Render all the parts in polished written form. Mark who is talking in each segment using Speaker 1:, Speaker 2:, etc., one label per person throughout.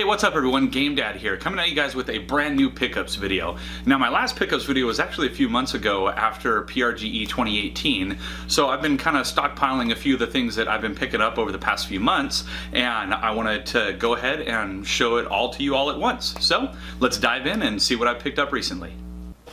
Speaker 1: Hey, what's up everyone? GameDad here, coming at you guys with a brand new pickups video. Now my last pickups video was actually a few months ago after PRGE 2018, so I've been kind of stockpiling a few of the things that I've been picking up over the past few months, and I wanted to go ahead and show it all to you all at once. So let's dive in and see what I picked up recently.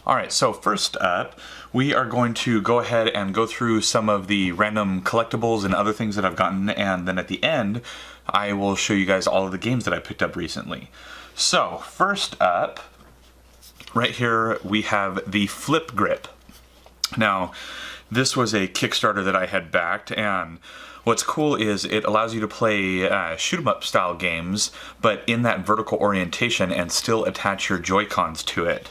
Speaker 1: Alright, so first up, we are going to go ahead and go through some of the random collectibles and other things that I've gotten, and then at the end, I will show you guys all of the games that I picked up recently. So, first up, right here we have the Flip Grip. Now, this was a Kickstarter that I had backed, and what's cool is it allows you to play shoot-'em-up style games, but in that vertical orientation and still attach your Joy-Cons to it.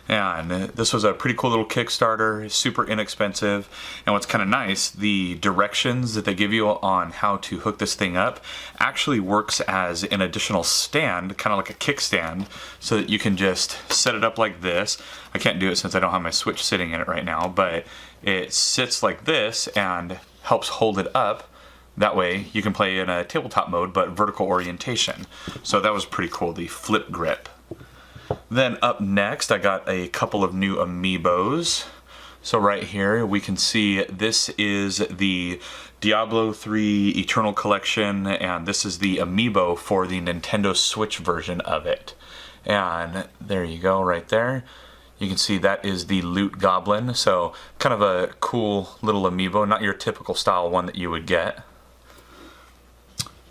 Speaker 1: And this was a pretty cool little Kickstarter, super inexpensive, and what's kind of nice, the directions that they give you on how to hook this thing up actually works as an additional stand, kind of like a kickstand, so that you can just set it up like this. I can't do it since I don't have my Switch sitting in it right now, but it sits like this and helps hold it up. That way you can play in a tabletop mode, but vertical orientation. So that was pretty cool, the Flip Grip. Then up next, I got a couple of new amiibos. So right here, we can see this is the Diablo 3 Eternal Collection, and this is the amiibo for the Nintendo Switch version of it. And there you go, right there. You can see that is the Loot Goblin, so kind of a cool little amiibo, not your typical style one that you would get.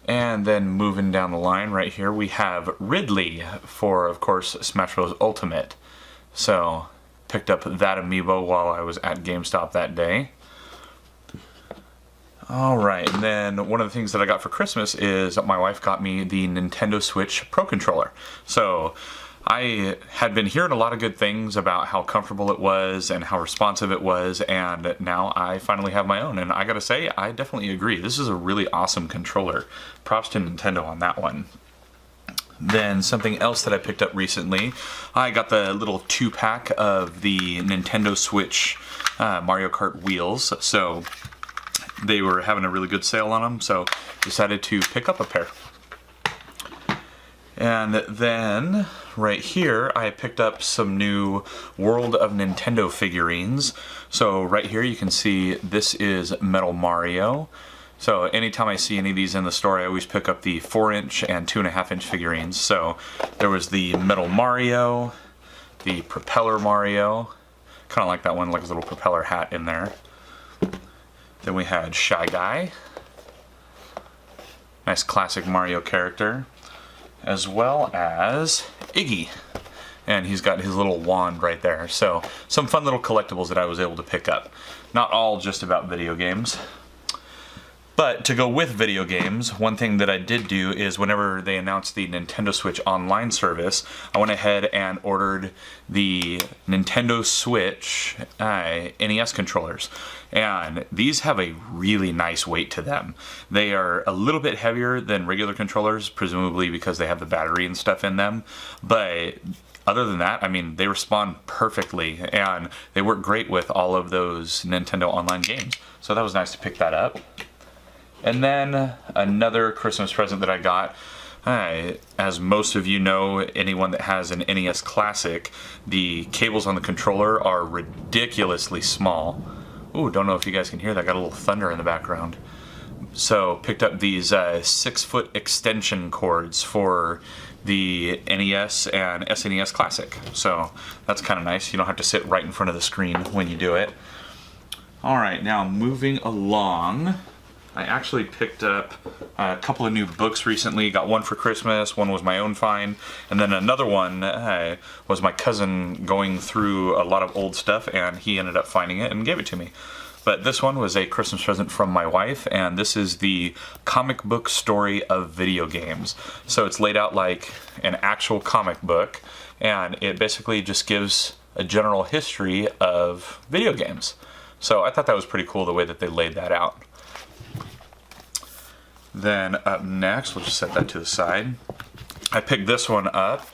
Speaker 1: And then moving down the line right here, we have Ridley for, of course, Smash Bros. Ultimate. So, picked up that amiibo while I was at GameStop that day. Alright, and then one of the things that I got for Christmas is my wife got me the Nintendo Switch Pro Controller. So, I had been hearing a lot of good things about how comfortable it was and how responsive it was, and now I finally have my own, and I gotta say, I definitely agree. This is a really awesome controller. Props to Nintendo on that one. Then something else that I picked up recently, I got the little 2-pack of the Nintendo Switch Mario Kart wheels, so they were having a really good sale on them, so decided to pick up a pair. And then, right here, I picked up some new World of Nintendo figurines. So right here you can see this is Metal Mario. So anytime I see any of these in the store, I always pick up the 4-inch and 2.5-inch figurines. So there was the Metal Mario, the Propeller Mario, kind of like that one, like a little propeller hat in there. Then we had Shy Guy, nice classic Mario character, as well as Iggy, and he's got his little wand right there. So some fun little collectibles that I was able to pick up. Not all just about video games. But to go with video games, one thing that I did do is whenever they announced the Nintendo Switch online service, I went ahead and ordered the Nintendo Switch NES controllers. And these have a really nice weight to them. They are a little bit heavier than regular controllers, presumably because they have the battery and stuff in them. But other than that, I mean, they respond perfectly, and they work great with all of those Nintendo online games. So that was nice to pick that up. And then another Christmas present that I got, as most of you know, anyone that has an NES Classic, the cables on the controller are ridiculously small. Ooh, don't know if you guys can hear that, got a little thunder in the background. So picked up these 6-foot extension cords for the NES and SNES Classic. So that's kind of nice, you don't have to sit right in front of the screen when you do it. Alright, now moving along, I actually picked up a couple of new books recently. Got one for Christmas, one was my own find, and then another one was my cousin going through a lot of old stuff, and he ended up finding it and gave it to me. But this one was a Christmas present from my wife, and this is the comic book story of video games. So it's laid out like an actual comic book, and it basically just gives a general history of video games. So I thought that was pretty cool the way that they laid that out. Then up next, we'll just set that to the side. I picked this one up,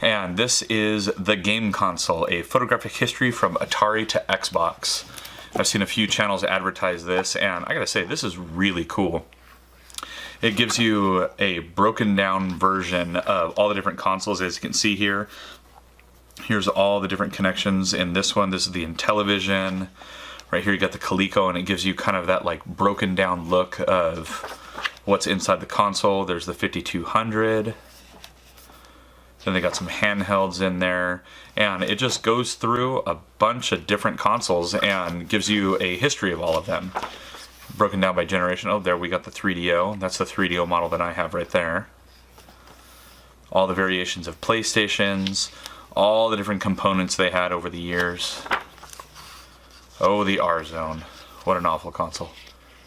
Speaker 1: and this is the Game Console, a photographic history from Atari to Xbox. I've seen a few channels advertise this, and I gotta say, this is really cool. it gives you a broken down version of all the different consoles. As you can see here, here's all the different connections in this one. This is the Intellivision. Right here you got the Coleco, and it gives you kind of that like broken down look of what's inside the console. There's the 5200. Then they got some handhelds in there, and it just goes through a bunch of different consoles and gives you a history of all of them, broken down by generation. Oh, there we got the 3DO. That's the 3DO model that I have right there. All the variations of PlayStations, all the different components they had over the years. Oh, the R-Zone. What an awful console.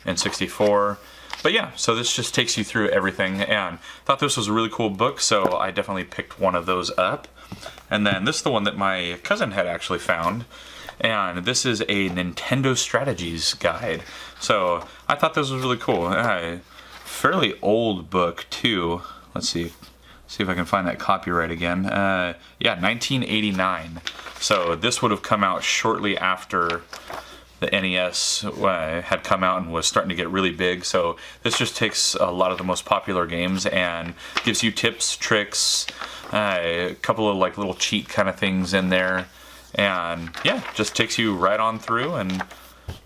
Speaker 1: N64. But yeah, so this just takes you through everything, and thought this was a really cool book, so I definitely picked one of those up. And then this is the one that my cousin had actually found, and this is a Nintendo Strategies guide. So I thought this was really cool. Fairly old book too. Let's see if I can find that copyright again. Yeah, 1989. So this would have come out shortly after the NES had come out and was starting to get really big. So this just takes a lot of the most popular games and gives you tips, tricks, a couple of like little cheat kind of things in there, and yeah, just takes you right on through and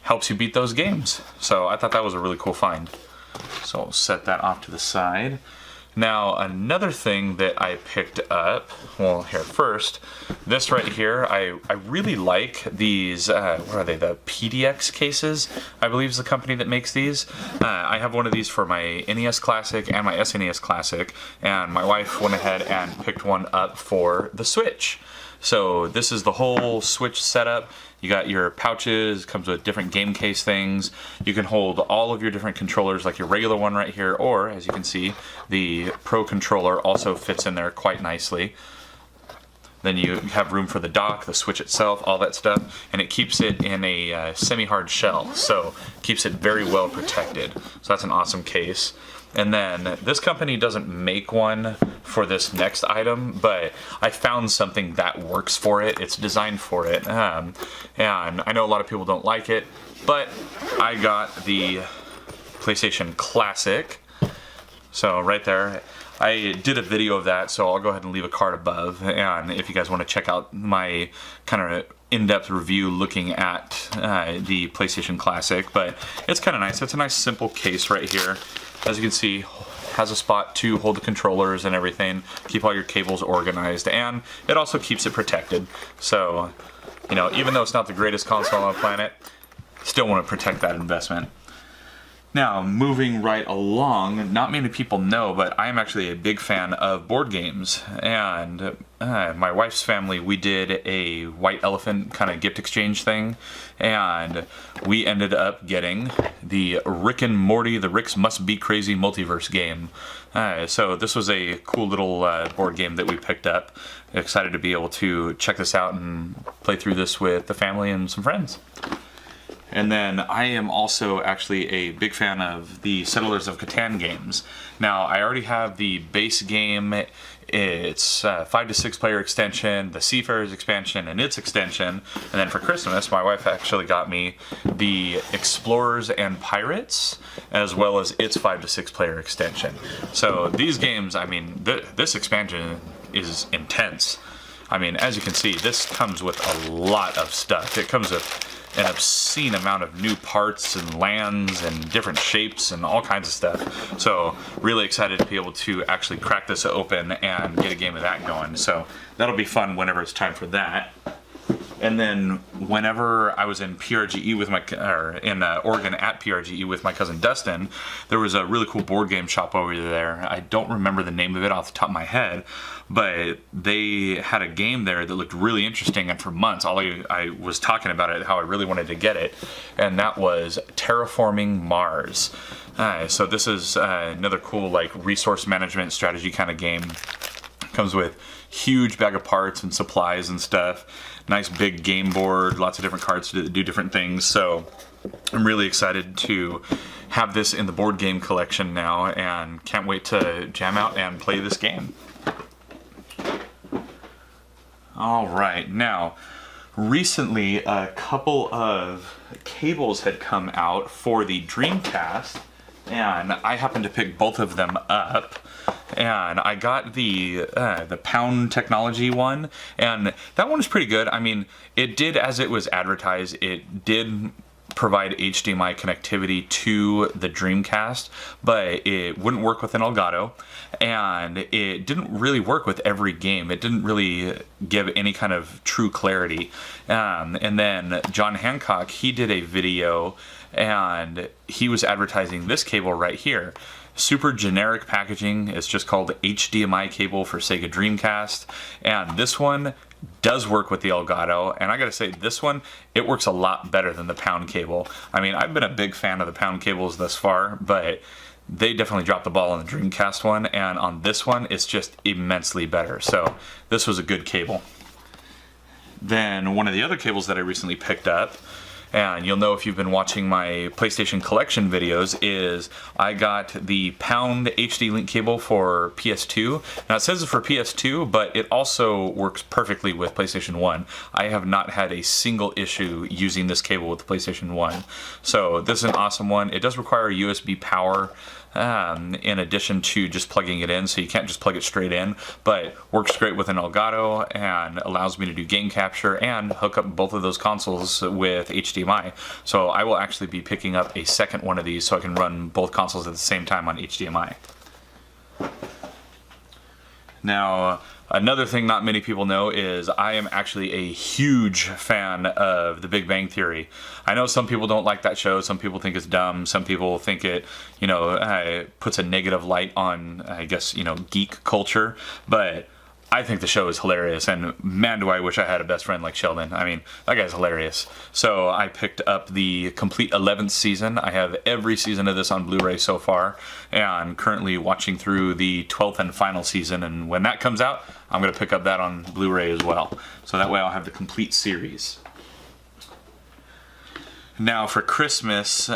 Speaker 1: helps you beat those games. So I thought that was a really cool find. So I'll set that off to the side. Now, another thing that I picked up, well, here first, this right here, I really like these, what are they, the PDX Cases, I believe is the company that makes these. I have one of these for my NES Classic and my SNES Classic, and my wife went ahead and picked one up for the Switch. So this is the whole Switch setup. You got your pouches, comes with different game case things. You can hold all of your different controllers like your regular one right here, or as you can see, the Pro Controller also fits in there quite nicely. Then you have room for the dock, the Switch itself, all that stuff, and it keeps it in a semi-hard shell, so keeps it very well protected. So that's an awesome case. And then this company doesn't make one for this next item, but I found something that works for it. It's designed for it. And I know a lot of people don't like it, but I got the PlayStation Classic. So right there, I did a video of that, so I'll go ahead and leave a card above. And if you guys want to check out my kind of in-depth review looking at the PlayStation Classic, but it's kind of nice. It's a nice simple case right here. As you can see, has a spot to hold the controllers and everything, keep all your cables organized, and it also keeps it protected. So, you know, even though it's not the greatest console on the planet, still want to protect that investment. Now, moving right along, not many people know, but I am actually a big fan of board games. And my wife's family, we did a White Elephant kind of gift exchange thing. And we ended up getting the Rick and Morty, the Rick's Must Be Crazy multiverse game. So this was a cool little board game that we picked up. Excited to be able to check this out and play through this with the family and some friends. And then I am also actually a big fan of the Settlers of Catan games. Now, I already have the base game. It's 5 to 6 player extension, the Seafarers expansion and its extension. And then for Christmas, my wife actually got me the Explorers and Pirates, as well as its 5 to 6 player extension. So these games, I mean, this expansion is intense. I mean, as you can see, this comes with a lot of stuff. It comes with an obscene amount of new parts and lands and different shapes and all kinds of stuff. So really excited to be able to actually crack this open and get a game of that going. So that'll be fun whenever it's time for that. And then whenever I was in PRGE with in Oregon at PRGE with my cousin Dustin, there was a really cool board game shop over there. I don't remember the name of it off the top of my head, but they had a game there that looked really interesting, and for months I was talking about it, how I really wanted to get it, and that was Terraforming Mars. So this is another cool like resource management strategy kind of game. Comes with huge bag of parts and supplies and stuff. Nice big game board, lots of different cards to do different things. So I'm really excited to have this in the board game collection now, and can't wait to jam out and play this game. All right, now recently a couple of cables had come out for the Dreamcast. and I happened to pick both of them up. And I got the Pound Technology one, and that one was pretty good. I mean, it did as it was advertised. It did provide HDMI connectivity to the Dreamcast, but it wouldn't work with an Elgato, and it didn't really work with every game. It didn't really give any kind of true clarity. And then John Hancock, he did a video, and he was advertising this cable right here. Super generic packaging. It's just called HDMI cable for Sega Dreamcast, and this one does work with the Elgato, and I gotta say, this one, it works a lot better than the Pound cable. I mean, I've been a big fan of the Pound cables thus far, but they definitely dropped the ball on the Dreamcast one, and on this one, it's just immensely better. So this was a good cable. Then one of the other cables that I recently picked up, and you'll know if you've been watching my PlayStation collection videos, is I got the Pound HD link cable for PS2. Now it says it's for PS2, but it also works perfectly with PlayStation 1. I have not had a single issue using this cable with the PlayStation 1. So this is an awesome one. It does require USB power in addition to just plugging it in, so you can't just plug it straight in, but works great with an Elgato and allows me to do game capture and hook up both of those consoles with HDMI. So I will actually be picking up a second one of these so I can run both consoles at the same time on HDMI. Now, another thing not many people know is I am actually a huge fan of The Big Bang Theory. I know some people don't like that show, some people think it's dumb, some people think it, you know, puts a negative light on, I guess, you know, geek culture, but I think the show is hilarious, and man, do I wish I had a best friend like Sheldon. I mean, that guy's hilarious. So I picked up the complete 11th season. I have every season of this on Blu-ray so far, and I'm currently watching through the 12th and final season, and when that comes out, I'm going to pick up that on Blu-ray as well. So that way I'll have the complete series. Now for Christmas,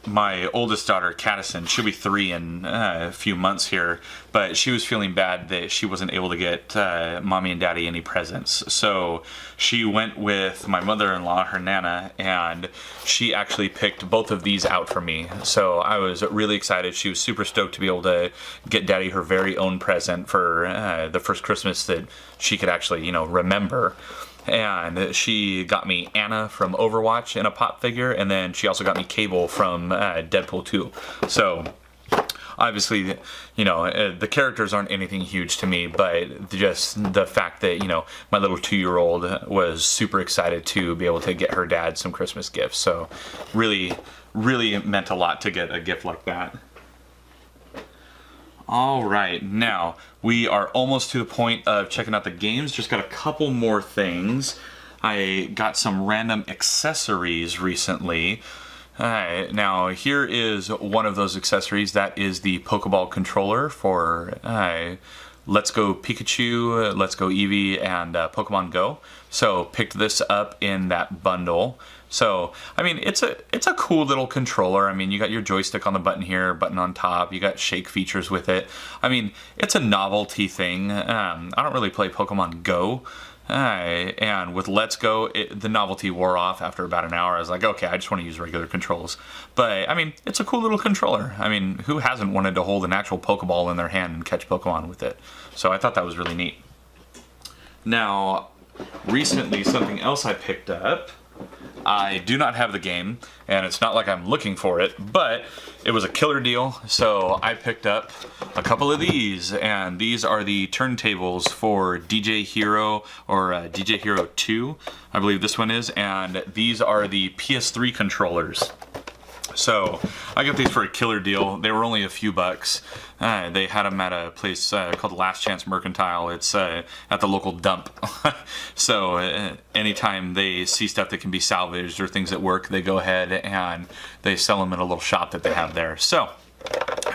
Speaker 1: my oldest daughter, Caterson, she'll be 3 in a few months here, but she was feeling bad that she wasn't able to get mommy and daddy any presents. So she went with my mother-in-law, her Nana, and she actually picked both of these out for me. So I was really excited. She was super stoked to be able to get daddy her very own present for the first Christmas that she could actually, you know, remember. And she got me Anna from Overwatch in a pop figure, and then she also got me Cable from Deadpool 2. So obviously, you know, the characters aren't anything huge to me, but just the fact that, you know, my little 2-year-old was super excited to be able to get her dad some Christmas gifts. So really, really meant a lot to get a gift like that. Alright, now we are almost to the point of checking out the games. Just got a couple more things. I got some random accessories recently. Now here is one of those accessories. That is the Pokeball Controller for Let's Go Pikachu, Let's Go Eevee, and Pokemon Go. So picked this up in that bundle. So, I mean, it's a cool little controller. I mean, you got your joystick on the button here, button on top. You got shake features with it. I mean, it's a novelty thing. I don't really play Pokemon Go. And with Let's Go, the novelty wore off after about an hour. I was like, okay, I just want to use regular controls. But, I mean, it's a cool little controller. I mean, who hasn't wanted to hold an actual Pokeball in their hand and catch Pokemon with it? So I thought that was really neat. Now, recently, something else I picked up. I do not have the game, and it's not like I'm looking for it, but it was a killer deal, so I picked up a couple of these, and these are the turntables for DJ Hero, or DJ Hero 2, I believe this one is, and these are the PS3 controllers. So I got these for a killer deal. They were only a few bucks. They had them at a place called Last Chance Mercantile. It's at the local dump. So anytime they see stuff that can be salvaged or things at work, they go ahead and they sell them in a little shop that they have there. So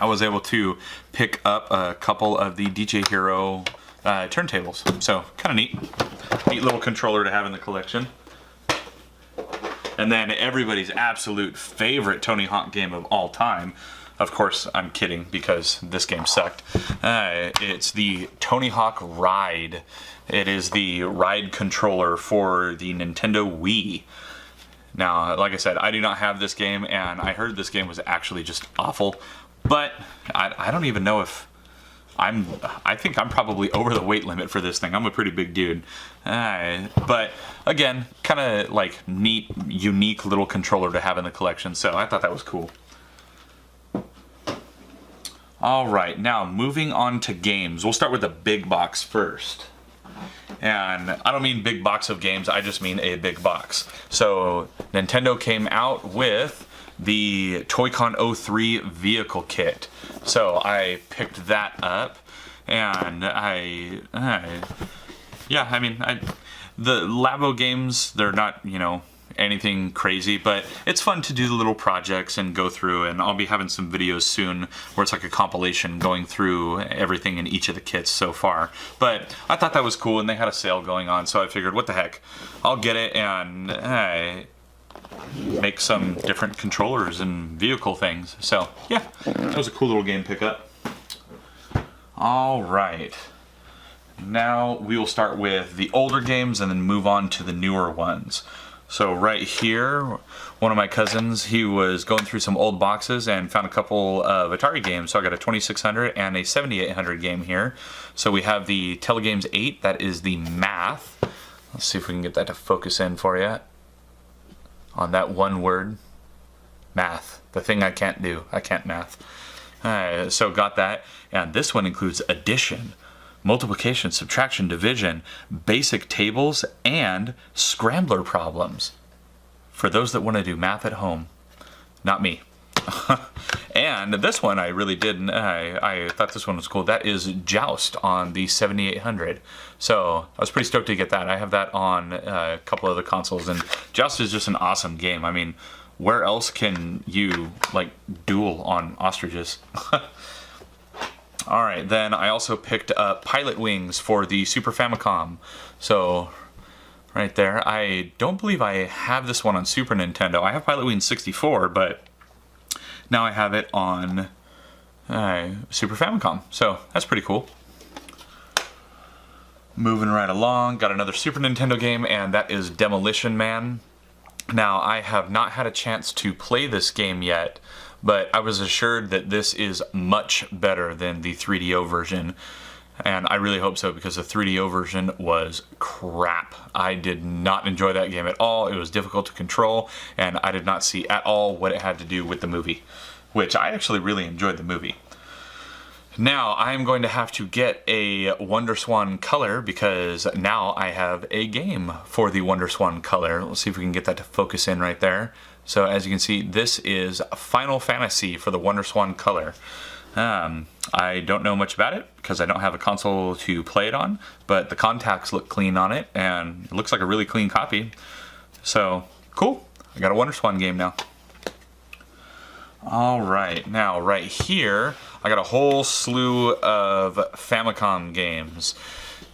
Speaker 1: I was able to pick up a couple of the DJ Hero turntables. So kind of neat little controller to have in the collection. And then everybody's absolute favorite Tony Hawk game of all time. Of course, I'm kidding because this game sucked. It's the Tony Hawk Ride. It is the ride controller for the Nintendo Wii. Now, like I said, I do not have this game, and I heard this game was actually just awful, but I don't even know if I think I'm probably over the weight limit for this thing. I'm a pretty big dude. But again, kind of like neat, unique little controller to have in the collection, so I thought that was cool. Alright, now moving on to games. We'll start with the big box first. And I don't mean big box of games, I just mean a big box. So Nintendo came out with the Toy-Con 03 vehicle kit. So I picked that up, and the Labo games, they're not, you know, anything crazy, but it's fun to do the little projects and go through, and I'll be having some videos soon where it's like a compilation going through everything in each of the kits so far. But I thought that was cool, and they had a sale going on, so I figured, what the heck, I'll get it and make some different controllers and vehicle things. So yeah, that was a cool little game pickup. Alright, now we will start with the older games and then move on to the newer ones. So right here, one of my cousins, he was going through some old boxes and found a couple of Atari games. So I got a 2600 and a 7800 game here. So we have the Telegames 8, that is the Math. Let's see if we can get that to focus in for you. On that one word, math. The thing I can't do. I can't math. So got that. And this one includes addition, multiplication, subtraction, division, basic tables, and scrambler problems. For those that want to do math at home. Not me. And this one I really did. I thought this one was cool. That is Joust on the 7800. So I was pretty stoked to get that. I have that on a couple other consoles, and Joust is just an awesome game. I mean, where else can you like duel on ostriches? Alright, then I also picked up Pilotwings for the Super Famicom. So right there, I don't believe I have this one on Super Nintendo. I have Pilotwings 64, but now I have it on Super Famicom, so that's pretty cool. Moving right along, got another Super Nintendo game, and that is Demolition Man. Now, I have not had a chance to play this game yet, but I was assured that this is much better than the 3DO version, and I really hope so, because the 3DO version was crap. I did not enjoy that game at all. It was difficult to control, and I did not see at all what it had to do with the movie, which I actually really enjoyed the movie. Now, I'm going to have to get a WonderSwan Color, because now I have a game for the WonderSwan Color. Let's see if we can get that to focus in right there. So as you can see, this is Final Fantasy for the WonderSwan Color. I don't know much about it because I don't have a console to play it on, but the contacts look clean on it, and it looks like a really clean copy. So, cool. I got a WonderSwan game now. Alright, now right here, I got a whole slew of Famicom games.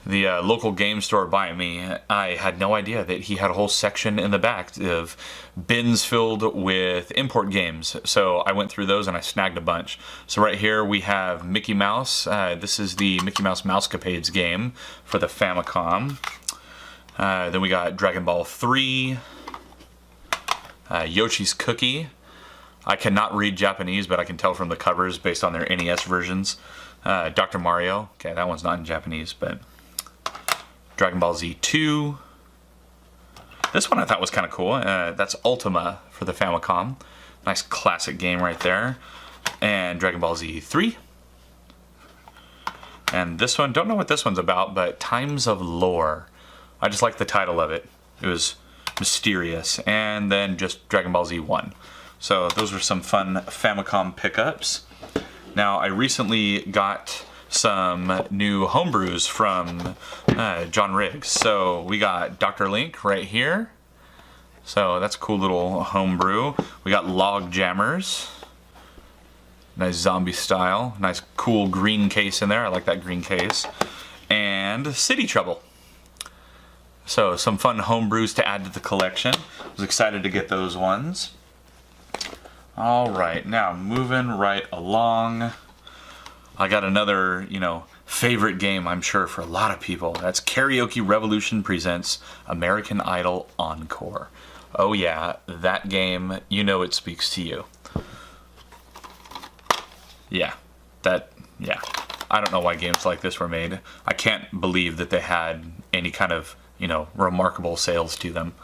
Speaker 1: The local game store by me, I had no idea that he had a whole section in the back of bins filled with import games. So I went through those and I snagged a bunch. So right here we have Mickey Mouse. This is the Mickey Mouse Mousecapades game for the Famicom. Then we got Dragon Ball 3, Yoshi's Cookie. I cannot read Japanese, but I can tell from the covers based on their NES versions. Dr. Mario. Okay, that one's not in Japanese, but Dragon Ball Z 2. This one I thought was kind of cool. That's Ultima for the Famicom. Nice classic game right there. And Dragon Ball Z 3. And this one, don't know what this one's about, but Times of Lore. I just like the title of it. It was mysterious. And then just Dragon Ball Z 1. So those were some fun Famicom pickups. Now I recently got some new homebrews from John Riggs. So we got Dr. Link right here. So that's a cool little homebrew. We got Log Jammers. Nice zombie style. Nice cool green case in there. I like that green case. And City Trouble. So some fun homebrews to add to the collection. I was excited to get those ones. Alright, now moving right along. I got another, favorite game, I'm sure, for a lot of people. That's Karaoke Revolution presents American Idol Encore. Oh yeah, that game, you know it speaks to you. Yeah, I don't know why games like this were made. I can't believe that they had any kind of, remarkable sales to them.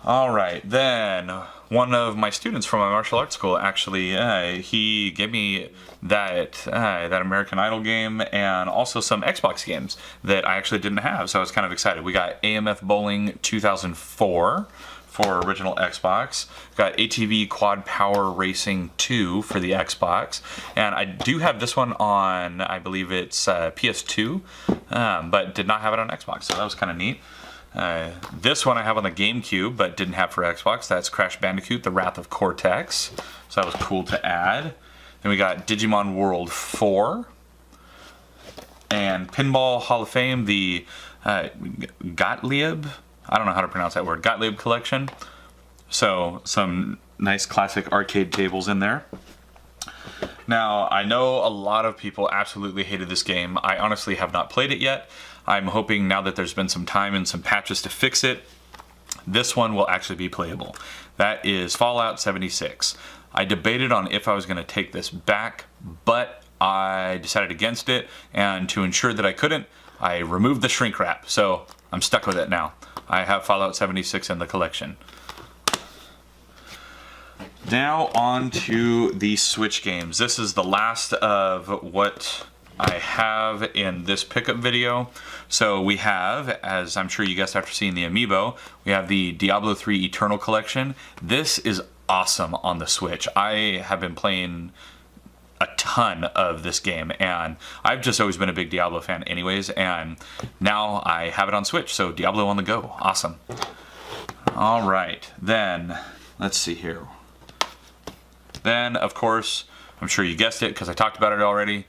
Speaker 1: All right, then one of my students from my martial arts school actually, he gave me that American Idol game and also some Xbox games that I actually didn't have, so I was kind of excited. We got AMF Bowling 2004 for original Xbox. Got ATV Quad Power Racing 2 for the Xbox, and I do have this one on, I believe it's PS2, but did not have it on Xbox, so that was kind of neat. This one I have on the GameCube, but didn't have for Xbox. That's Crash Bandicoot, The Wrath of Cortex. So that was cool to add. Then we got Digimon World 4. And Pinball Hall of Fame, the Gottlieb, I don't know how to pronounce that word, Gottlieb collection. So some nice classic arcade tables in there. Now, I know a lot of people absolutely hated this game. I honestly have not played it yet. I'm hoping now that there's been some time and some patches to fix it, this one will actually be playable. That is Fallout 76. I debated on if I was going to take this back, but I decided against it, and to ensure that I couldn't, I removed the shrink wrap, so I'm stuck with it now. I have Fallout 76 in the collection. Now on to the Switch games. This is the last of what I have in this pickup video. So we have, as I'm sure you guessed after seeing the amiibo, we have the Diablo 3 Eternal Collection. This is awesome on the Switch. I have been playing a ton of this game, and I've just always been a big Diablo fan anyways, and now I have it on Switch, so Diablo on the go. Awesome. All right, then, let's see here. Then, of course, I'm sure you guessed it because I talked about it already,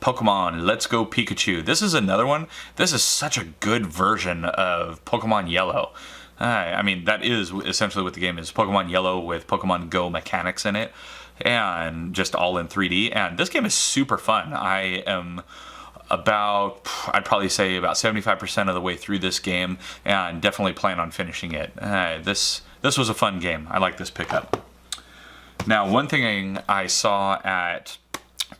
Speaker 1: Pokemon Let's Go Pikachu. This is another one. This is such a good version of Pokemon Yellow. I mean, that is essentially what the game is. Pokemon Yellow with Pokemon Go mechanics in it, and just all in 3D. And this game is super fun. I am about, I'd probably say about 75% of the way through this game, and definitely plan on finishing it. This was a fun game. I like this pickup. Now, one thing I saw at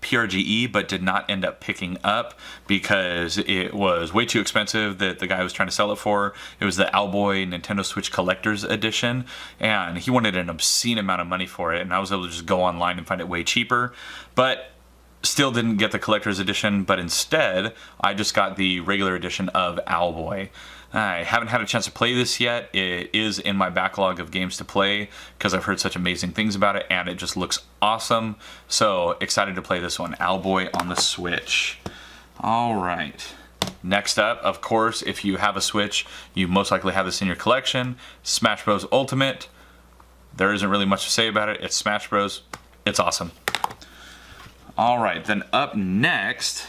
Speaker 1: PRGE but did not end up picking up because it was way too expensive that the guy was trying to sell it for. It was the AlBoy Nintendo Switch Collector's Edition, and he wanted an obscene amount of money for it, and I was able to just go online and find it way cheaper, but still didn't get the Collector's Edition, but instead I just got the regular edition of AlBoy. I haven't had a chance to play this yet. It is in my backlog of games to play because I've heard such amazing things about it, and it just looks awesome. So excited to play this one, AlBoy on the Switch. All right. Next up, of course, if you have a Switch, you most likely have this in your collection, Smash Bros. Ultimate. There isn't really much to say about it. It's Smash Bros. It's awesome. All right, then up next,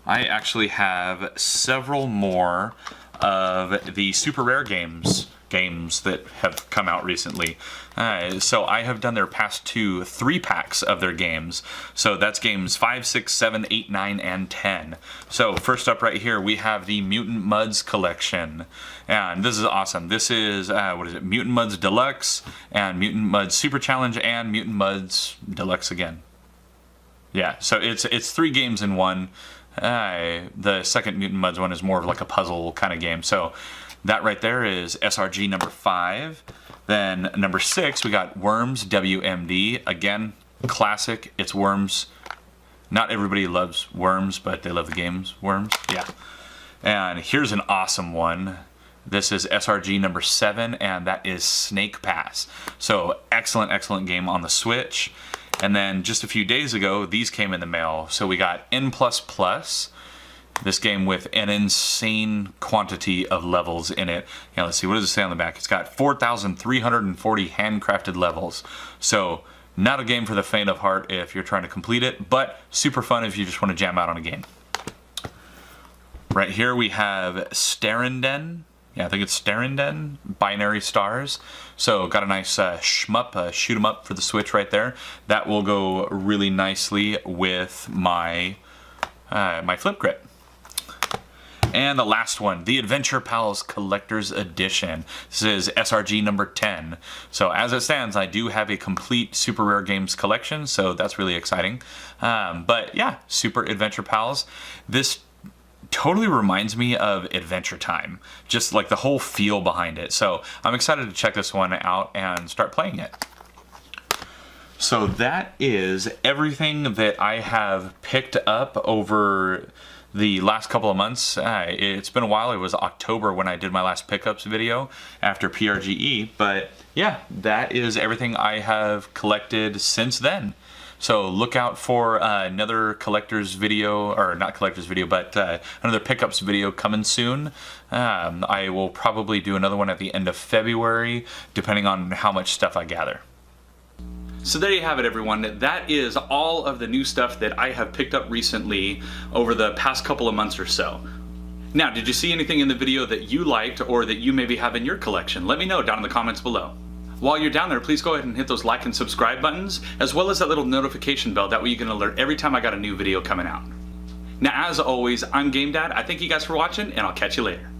Speaker 1: I actually have several more of the super rare games that have come out recently. So I have done their past 3 packs of their games. So that's games 5, 6, 7, 8, 9, and 10. So first up right here, we have the Mutant Mudds collection. And this is awesome. This is, Mutant Mudds Deluxe, and Mutant Mudds Super Challenge, and Mutant Mudds Deluxe again. Yeah, so it's 3 games in one. The second Mutant Mudds one is more of like a puzzle kind of game. So that right there is SRG number 5. Then number 6, we got Worms WMD. Again, classic. It's Worms. Not everybody loves Worms, but they love the games Worms. Yeah. And here's an awesome one. This is SRG number 7, and that is Snake Pass. So excellent, excellent game on the Switch. And then just a few days ago, these came in the mail. So we got N++, this game with an insane quantity of levels in it. Yeah, let's see, what does it say on the back? It's got 4,340 handcrafted levels. So not a game for the faint of heart if you're trying to complete it, but super fun if you just want to jam out on a game. Right here we have Starin. Yeah, I think it's Starin, Binary Stars. So got a nice shmup, shoot 'em up for the Switch right there. That will go really nicely with my my flip grip. And the last one, the Adventure Pals Collector's Edition. This is SRG number 10. So as it stands, I do have a complete Super Rare Games collection, so that's really exciting. But yeah, Super Adventure Pals. This totally reminds me of Adventure Time, just like the whole feel behind it. So I'm excited to check this one out and start playing it. So that is everything that I have picked up over the last couple of months. It's been a while. It was October when I did my last pickups video after PRGE, but yeah, that is everything I have collected since then. So look out for another collector's video, or not collector's video, but another pickups video coming soon. I will probably do another one at the end of February, depending on how much stuff I gather. So there you have it, everyone. That is all of the new stuff that I have picked up recently over the past couple of months or so. Now, did you see anything in the video that you liked or that you maybe have in your collection? Let me know down in the comments below. While you're down there, please go ahead and hit those like and subscribe buttons, as well as that little notification bell. That way you can alert every time I got a new video coming out. Now, as always, I'm GameDad. I thank you guys for watching, and I'll catch you later.